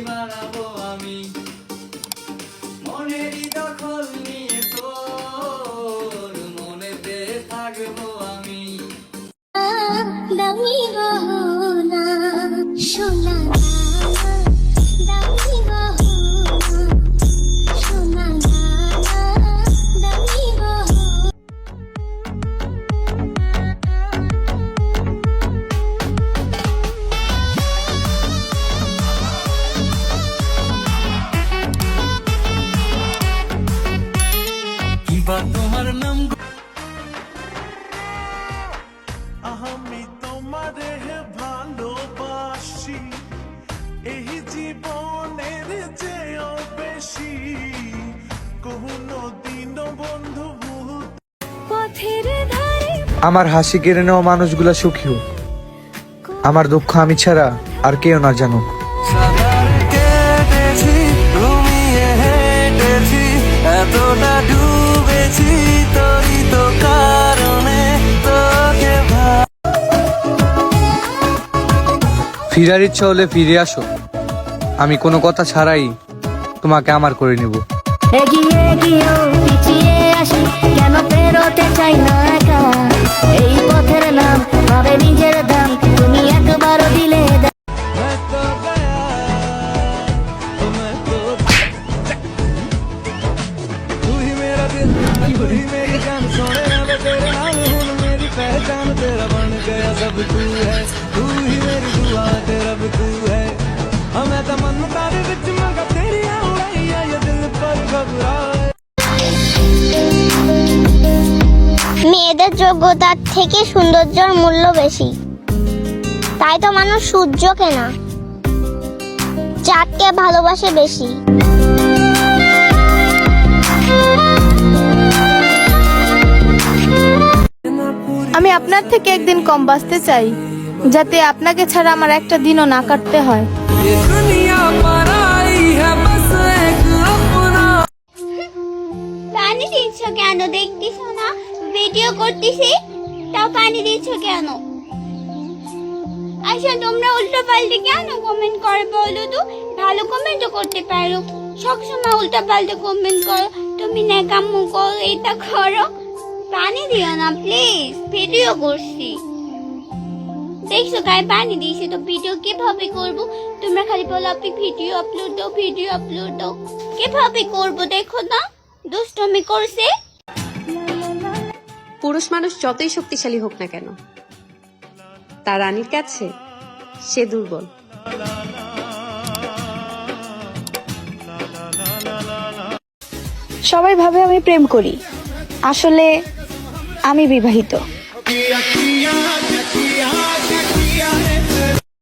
বানাবো আমি, মনেরই দখল নিয়ে তোর মনেতে থাকবো আমি। দামি গহনা সোনা, দামি গহনা সোনা, দামি গহনা। কিবা তোমার নাম আমি তোমারে ভালোবাসি, এই জীবনের চেয়েও বেশি, কোনো দিনও বন্ধু পথের ধারে আমার হাসি কেড়ে নেওয়া মানুষগুলা সুখী হোক, আমার দুঃখ আমি ছাড়া আর কেউ না জানুক। সাগর কেটেছি, ঘুমিয়ে হেঁটেছি, এতটা ডুবেছি তোরই তো কারণে, তোকে ফিরার ইচ্ছা হলে ফিরে আসো, আমি কোনো কথা ছাড়াই তোমাকে আমার করে নিব। এগিয়ে গিয়েও পিছিয়ে আসি, কেন পেরোতে চাই না একা, এই পথের নাম ভাবে নিজের দাম, তুমি একবারও দিলে मैं तो गया, मैं तो तू ही मेरा दिल, तू ही मेरी जान, सोने ना मैं तेरे नाम हूँ, मेरी पहचान तेरा बन गया सब तू है, तू ही मेरी दुआ तेरा भी तू है, हमें तमन्ना दे विच मंगा तेरी उड़ाइया, ये दिल पर घबराए। মেয়েদের যোগ্যতার থেকে সৌন্দর্যের মূল্য বেশি, তাই তো মানুষ সূর্যকে না চাঁদকে ভালোবাসে বেশি। আমি আপনার থেকে একদিন কম বাঁচতে চাই, যাতে আপনাকে ছাড়া আমার একটা দিনও না কাটতে হয়। ये दुनिया पराई है बस एक अपना। পানি দিচ্ছ কেন? দেখতিস না ভিডিও করতেছি, তাও পানি দিচ্ছ কেন? আচ্ছা তোমরা উল্টো পাল্টে কেন কমেন্ট করে বলো তো? ভালো কমেন্টও করতে পারো, সবসময় উল্টো পাল্টে কমেন্ট করো, তুমি ন্যাকামো করো, এটা করো। পানি দিও না প্লিজ, ভিডিও করছি। দেখছো গায়ে পানি দিয়েছি তো ভিডিও কিভাবে করব? তোমরা খালি বলো আপনি ভিডিও আপলোড দাও, ভিডিও আপলোড দাও, কিভাবে করব দেখো না? দুষ্টমি করছে। পুরুষ মানুষ যতই শক্তিশালী হোক না কেন, তার রানীর কাছে সে দুর্বল। সবাই ভাবে আমি প্রেম করি, আসলে আমি বিবাহিত।